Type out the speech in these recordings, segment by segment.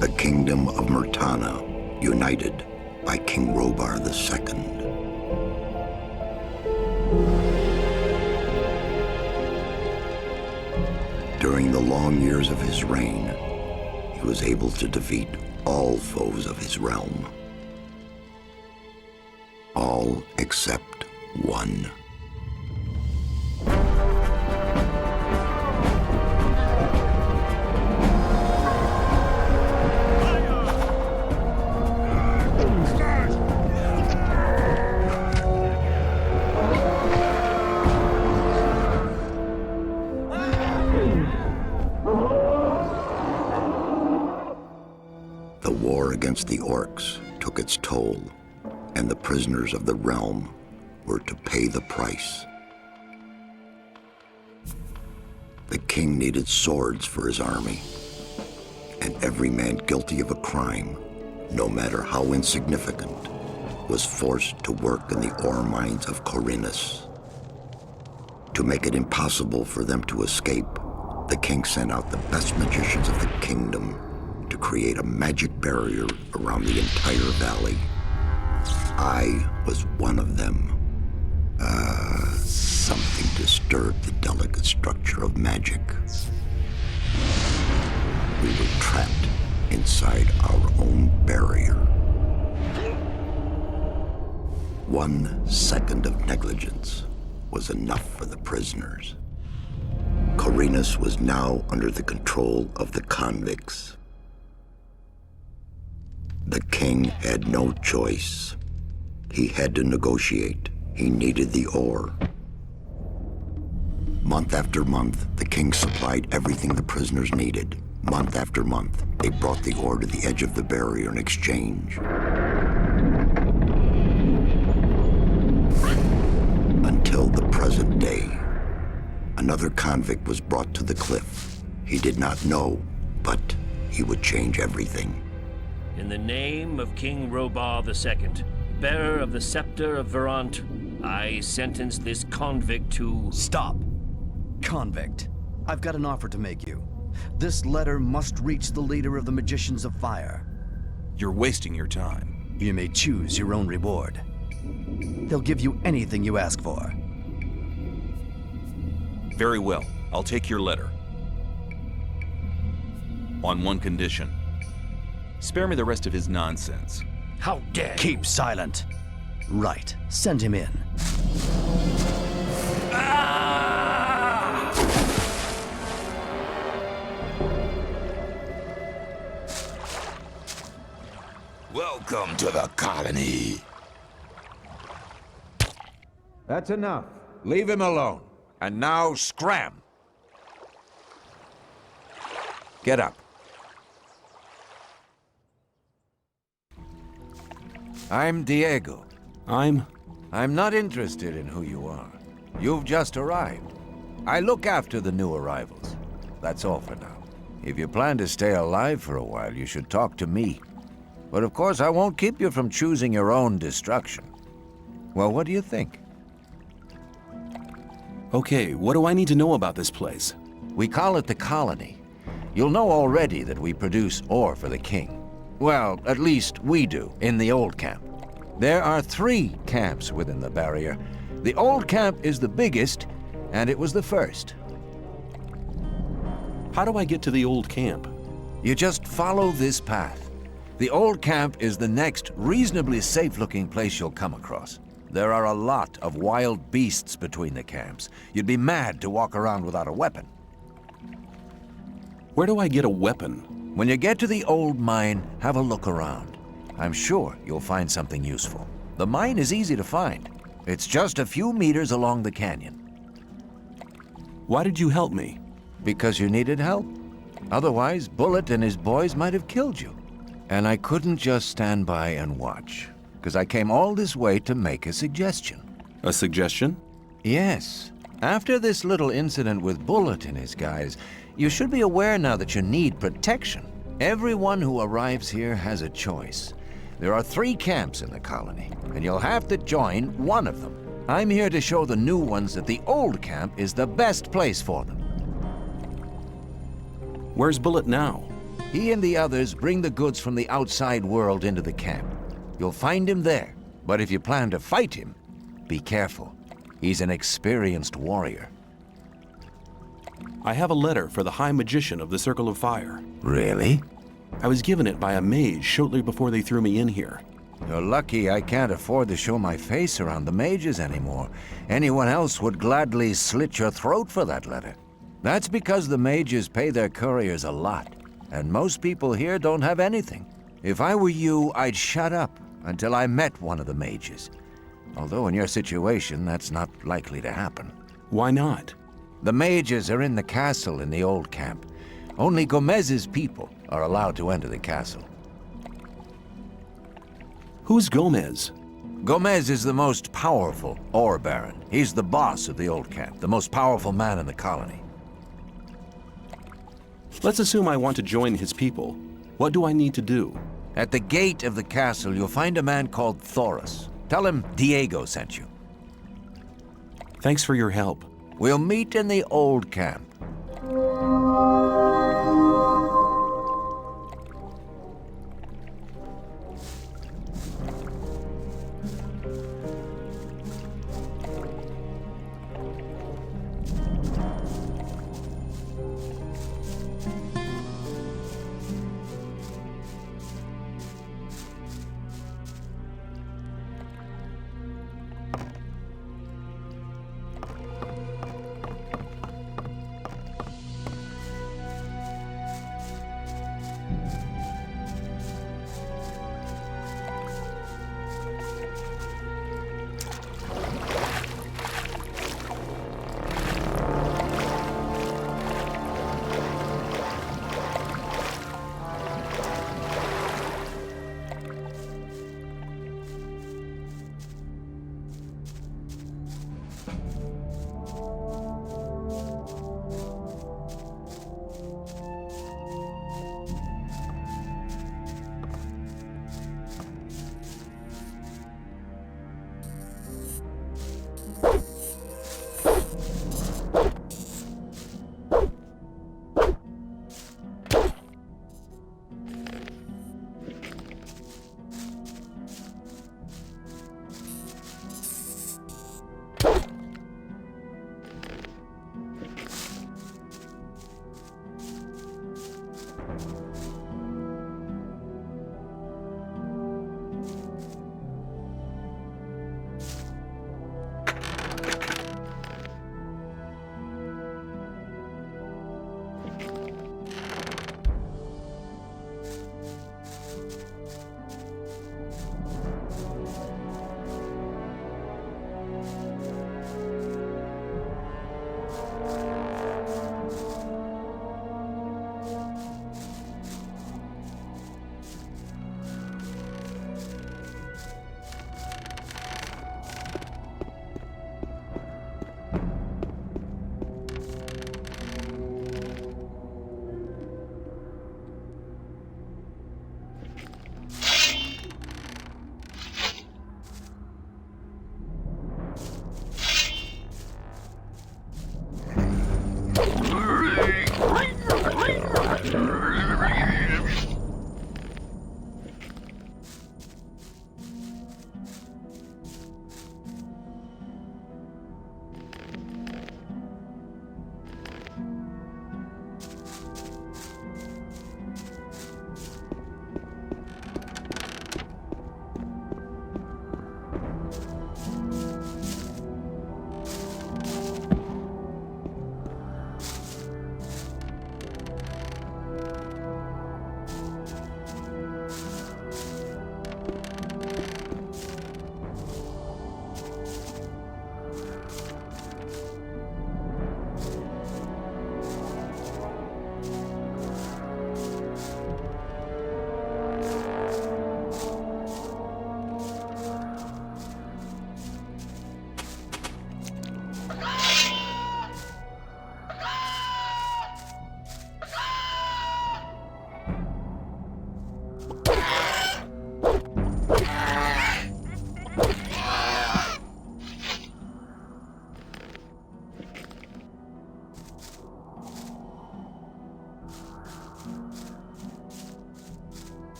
the kingdom of Murtana, united by King Robar II. During the long years of his reign, he was able to defeat all foes of his realm. All except one. The war against the orcs took its toll, and the prisoners of the realm were to pay the price. The king needed swords for his army, and every man guilty of a crime, no matter how insignificant, was forced to work in the ore mines of Khorinis. To make it impossible for them to escape, the king sent out the best magicians of the kingdom to create a magic barrier around the entire valley. I was one of them. Something disturbed the delicate structure of magic. We were trapped inside our own barrier. 1 second of negligence was enough for the prisoners. Khorinis was now under the control of the convicts. The king had no choice. He had to negotiate. He needed the ore. Month after month, the king supplied everything the prisoners needed. Month after month, they brought the ore to the edge of the barrier in exchange. Until the present day. Another convict was brought to the cliff. He did not know, but he would change everything. In the name of King Robar II, bearer of the scepter of Verant, I sentence this convict to... Stop! Convict, I've got an offer to make you. This letter must reach the leader of the Magicians of Fire. You're wasting your time. You may choose your own reward. They'll give you anything you ask for. Very well, I'll take your letter. On one condition. Spare me the rest of his nonsense. How dare you! Keep silent. Right, send him in. Welcome to the colony. That's enough. Leave him alone. And now scram. Get up. I'm Diego. I'm not interested in who you are. You've just arrived. I look after the new arrivals. That's all for now. If you plan to stay alive for a while, you should talk to me. But of course, I won't keep you from choosing your own destruction. Well, what do you think? Okay, what do I need to know about this place? We call it the colony. You'll know already that we produce ore for the king. Well, at least we do, in the old camp. There are 3 camps within the barrier. The old camp is the biggest, and it was the first. How do I get to the old camp? You just follow this path. The old camp is the next reasonably safe-looking place you'll come across. There are a lot of wild beasts between the camps. You'd be mad to walk around without a weapon. Where do I get a weapon? When you get to the old mine, have a look around. I'm sure you'll find something useful. The mine is easy to find. It's just a few meters along the canyon. Why did you help me? Because you needed help. Otherwise, Bullet and his boys might have killed you. And I couldn't just stand by and watch, because I came all this way to make a suggestion. A suggestion? Yes. After this little incident with Bullet and his guys, you should be aware now that you need protection. Everyone who arrives here has a choice. There are 3 camps in the colony, and you'll have to join one of them. I'm here to show the new ones that the old camp is the best place for them. Where's Bullet now? He and the others bring the goods from the outside world into the camp. You'll find him there, but if you plan to fight him, be careful. He's an experienced warrior. I have a letter for the High Magician of the Circle of Fire. Really? I was given it by a mage shortly before they threw me in here. You're lucky I can't afford to show my face around the mages anymore. Anyone else would gladly slit your throat for that letter. That's because the mages pay their couriers a lot, and most people here don't have anything. If I were you, I'd shut up until I met one of the mages. Although in your situation, that's not likely to happen. Why not? The mages are in the castle in the old camp. Only Gomez's people are allowed to enter the castle. Who's Gomez? Gomez is the most powerful ore baron. He's the boss of the old camp, the most powerful man in the colony. Let's assume I want to join his people. What do I need to do? At the gate of the castle, you'll find a man called Thoris. Tell him Diego sent you. Thanks for your help. We'll meet in the old camp.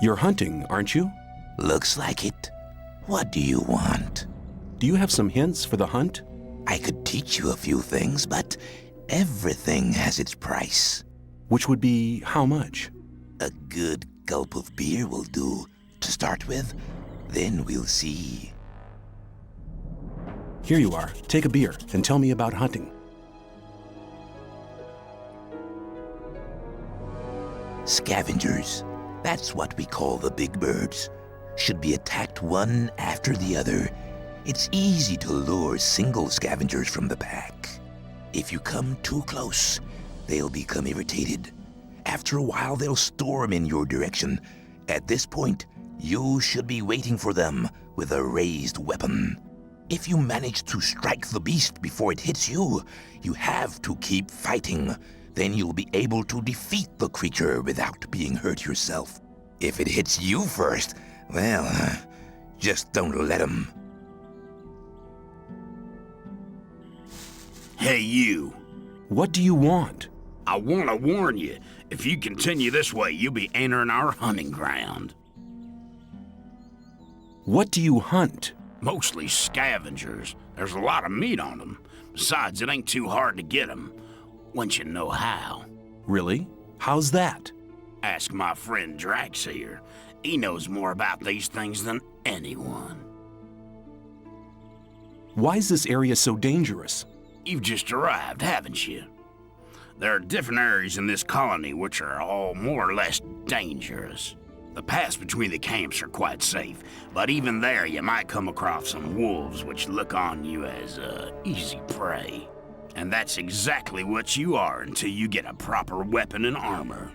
You're hunting, aren't you? Looks like it. What do you want? Do you have some hints for the hunt? I could teach you a few things, but Everything has its price. Which would be how much? A good gulp of beer will do, to start with. Then we'll see. Here you are. Take a beer and tell me about hunting. Scavengers. That's what we call the big birds. Should be attacked one after the other. It's easy to lure single scavengers from the pack. If you come too close, they'll become irritated. After a while, they'll storm in your direction. At this point, you should be waiting for them with a raised weapon. If you manage to strike the beast before it hits you, you have to keep fighting. Then you'll be able to defeat the creature without being hurt yourself. If it hits you first, well, just don't let him. Hey, you. What do you want? I want to warn you. If you continue this way, you'll be entering our hunting ground. What do you hunt? Mostly scavengers. There's a lot of meat on them. Besides, it ain't too hard to get them, once you know how. Really? How's that? Ask my friend Drax here. He knows more about these things than anyone. Why is this area so dangerous? You've just arrived, haven't you? There are different areas in this colony which are all more or less dangerous. The paths between the camps are quite safe, but even there you might come across some wolves which look on you as easy prey. And that's exactly what you are until you get a proper weapon and armor.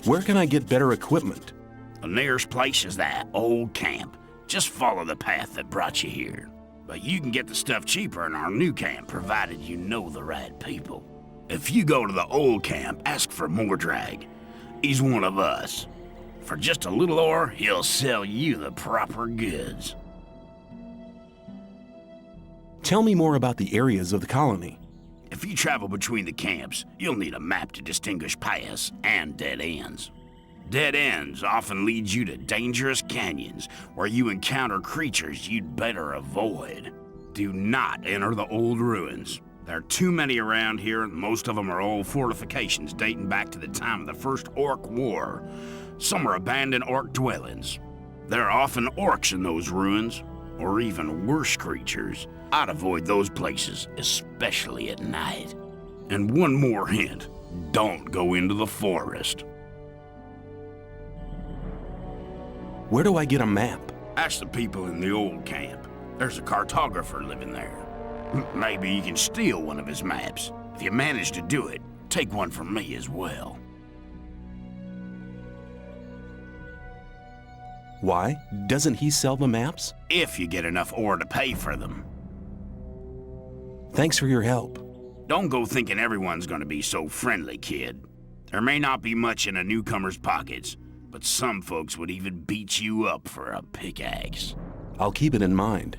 Where can I get better equipment? The nearest place is that old camp. Just follow the path that brought you here. But you can get the stuff cheaper in our new camp, provided you know the right people. If you go to the old camp, ask for Mordrag. He's one of us. For just a little ore, he'll sell you the proper goods. Tell me more about the areas of the colony. If you travel between the camps, you'll need a map to distinguish paths and dead ends. Dead ends often lead you to dangerous canyons where you encounter creatures you'd better avoid. Do not enter the old ruins. There are too many around here, and most of them are old fortifications dating back to the time of the First Orc War. Some are abandoned orc dwellings. There are often orcs in those ruins, or even worse creatures. I'd avoid those places, especially at night. And one more hint, don't go into the forest. Where do I get a map? Ask the people in the old camp. There's a cartographer living there. Maybe you can steal one of his maps. If you manage to do it, take one from me as well. Why? Doesn't he sell the maps? If you get enough ore to pay for them. Thanks for your help. Don't go thinking everyone's gonna be so friendly, kid. There may not be much in a newcomer's pockets, but some folks would even beat you up for a pickaxe. I'll keep it in mind.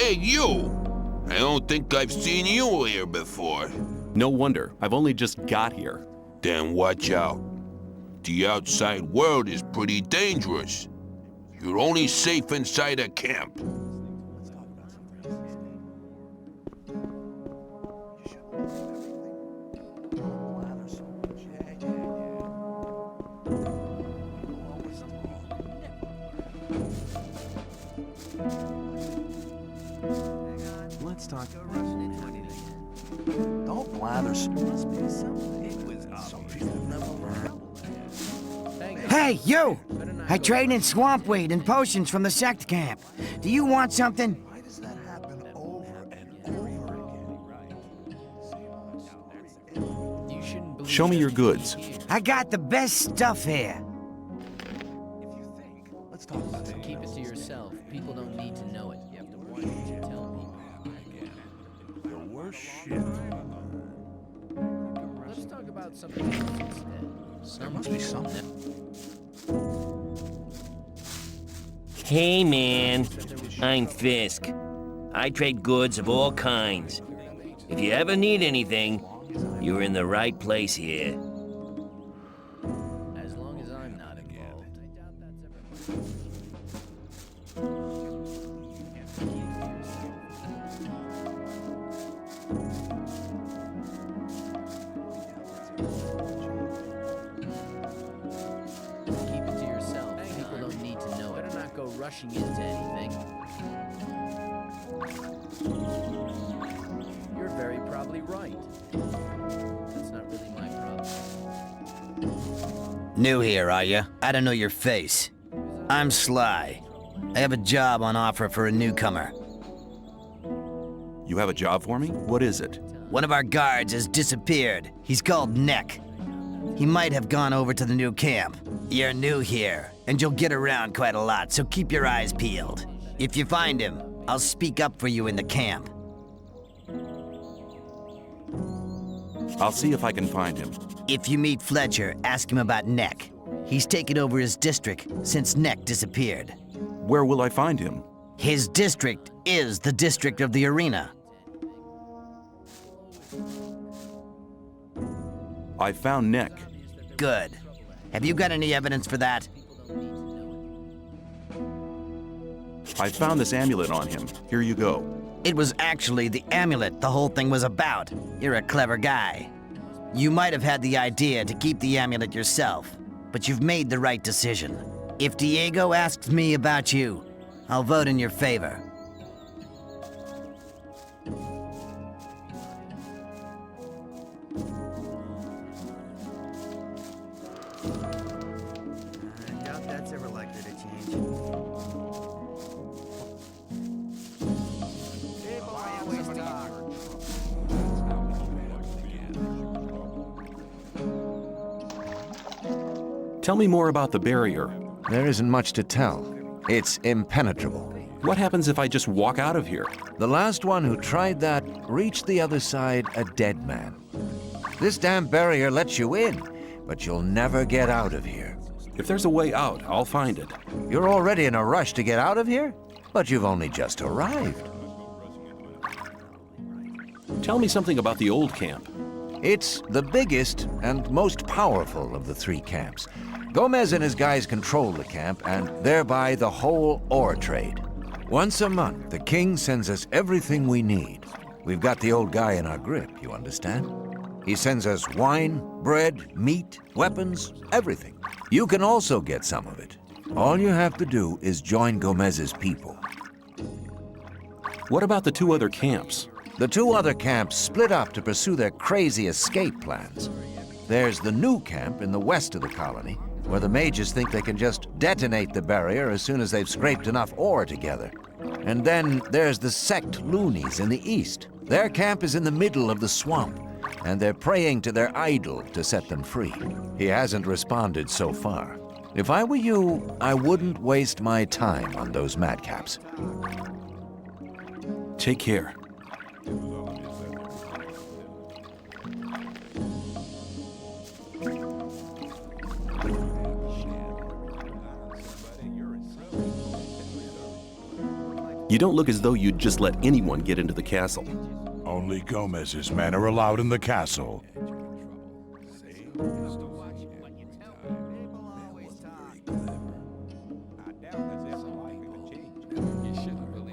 Hey, you! I don't think I've seen you here before. No wonder. I've only just got here. Then watch out. The outside world is pretty dangerous. You're only safe inside a camp. Let's talk. Don't blather. Must be something. It was Hey, you! I trade in swamp weed and potions from the sect camp. Do you want something? Why does that happen over and over again? Show me your goods. I got the best stuff here. Let's talk about it. Keep it to yourself. People don't need to know it. You have to warn them to tell people. The worst shit. Let's talk about something else instead. There must be something. Hey, man. I'm Fisk. I trade goods of all kinds. If you ever need anything, you're in the right place here. As long as I'm not involved. I doubt that's ever... Keep it to yourself. People don't need to know it. Better not go rushing into anything. You're very probably right. That's not really my problem. New here, are you? I don't know your face. I'm Sly. I have a job on offer for a newcomer. You have a job for me? What is it? One of our guards has disappeared. He's called Neck. He might have gone over to the new camp. You're new here, and you'll get around quite a lot, so keep your eyes peeled. If you find him, I'll speak up for you in the camp. I'll see if I can find him. If you meet Fletcher, ask him about Neck. He's taken over his district since Neck disappeared. Where will I find him? His district is the district of the arena. I found Neck. Good. Have you got any evidence for that? I found this amulet on him. Here you go. It was actually the amulet the whole thing was about. You're a clever guy. You might have had the idea to keep the amulet yourself, but you've made the right decision. If Diego asks me about you, I'll vote in your favor. I doubt that's ever likely to change. Tell me more about the barrier. There isn't much to tell. It's impenetrable. What happens if I just walk out of here? The last one who tried that reached the other side a dead man. This damn barrier lets you in, but you'll never get out of here. If there's a way out, I'll find it. You're already in a rush to get out of here? But you've only just arrived. Tell me something about the old camp. It's the biggest and most powerful of the three camps. Gomez and his guys control the camp and thereby the whole ore trade. Once a month, the king sends us everything we need. We've got the old guy in our grip, you understand? He sends us wine, bread, meat, weapons, everything. You can also get some of it. All you have to do is join Gomez's people. What about the two other camps? The two other camps split up to pursue their crazy escape plans. There's the new camp in the west of the colony, where the mages think they can just detonate the barrier as soon as they've scraped enough ore together. And then there's the sect loonies in the east. Their camp is in the middle of the swamp, and they're praying to their idol to set them free. He hasn't responded so far. If I were you, I wouldn't waste my time on those madcaps. Take care. You don't look as though you'd just let anyone get into the castle. Only Gomez's men are allowed in the castle.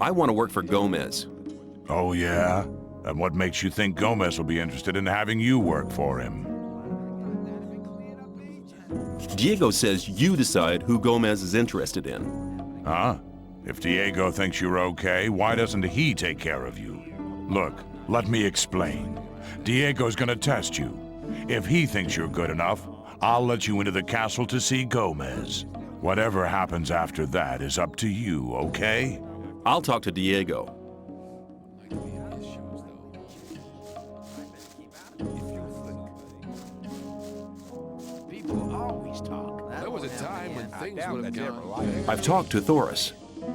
I want to work for Gomez. Oh, yeah? And what makes you think Gomez will be interested in having you work for him? Diego says you decide who Gomez is interested in. Huh? If Diego thinks you're okay, why doesn't he take care of you? Look, let me explain. Diego's gonna test you. If he thinks you're good enough, I'll let you into the castle to see Gomez. Whatever happens after that is up to you, okay? I'll talk to Diego. People always talk. There was a time when things would have gone. I've talked to Thoris.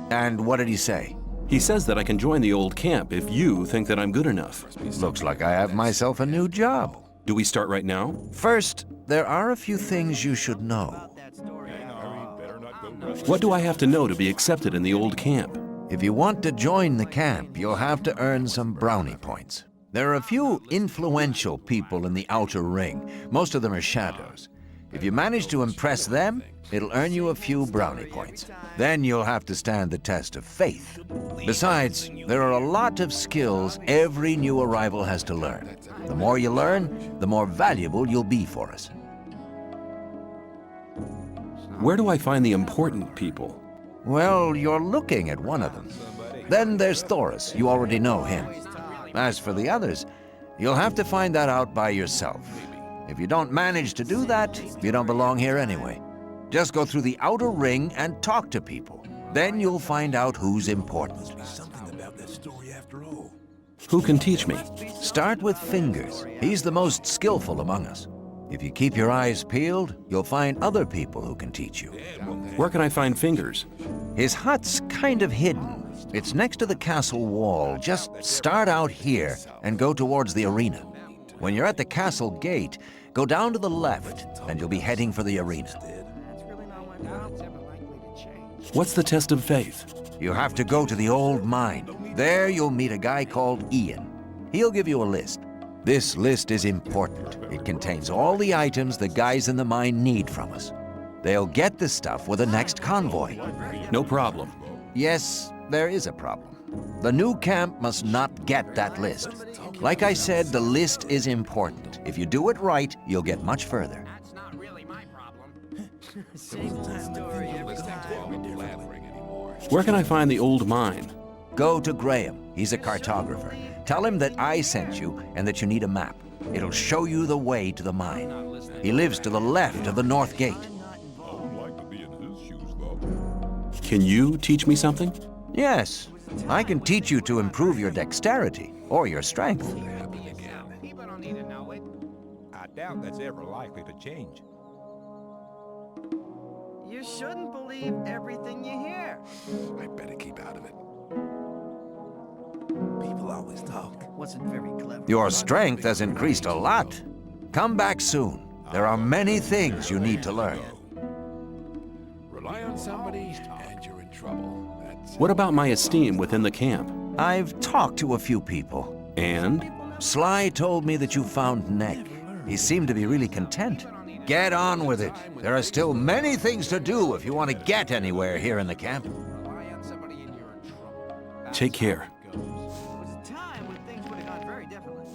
And what did he say? He says that I can join the old camp if you think that I'm good enough. Looks like I have myself a new job. Do we start right now? First, there are a few things you should know. What do I have to know to be accepted in the old camp? If you want to join the camp, you'll have to earn some brownie points. There are a few influential people in the outer ring. Most of them are shadows. If you manage to impress them, it'll earn you a few brownie points. Then you'll have to stand the test of faith. Besides, there are a lot of skills every new arrival has to learn. The more you learn, the more valuable you'll be for us. Where do I find the important people? Well, you're looking at one of them. Then there's Thoris. You already know him. As for the others, you'll have to find that out by yourself. If you don't manage to do that, you don't belong here anyway. Just go through the outer ring and talk to people. Then you'll find out who's important. Something about that story after all. Who can teach me? Start with Fingers. He's the most skillful among us. If you keep your eyes peeled, you'll find other people who can teach you. Where can I find Fingers? His hut's kind of hidden. It's next to the castle wall. Just start out here and go towards the arena. When you're at the castle gate, go down to the left and you'll be heading for the arena. What's the test of faith? You have to go to the old mine. There you'll meet a guy called Ian. He'll give you a list. This list is important. It contains all the items the guys in the mine need from us. They'll get the stuff with the next convoy. No problem. Yes, there is a problem. The new camp must not get that list. Like I said, the list is important. If you do it right, you'll get much further. That's not really my problem. Where can I find the old mine? Go to Graham. He's a cartographer. Tell him that I sent you and that you need a map. It'll show you the way to the mine. He lives to the left of the north gate. Can you teach me something? Yes. I can teach you to improve your dexterity or your strength. People don't need to know it. I doubt that's ever likely to change. You shouldn't believe everything you hear. I better keep out of it. People always talk. Wasn't very clever. Your strength has increased a lot. Come back soon. There are many things you need to learn. Rely on somebody and you're in trouble. What about my esteem within the camp? I've talked to a few people. And? Sly told me that you found Neck. He seemed to be really content. Get on with it. There are still many things to do if you want to get anywhere here in the camp. Rely on somebody and you're in trouble. Take care. There was a time when things would have gone very differently.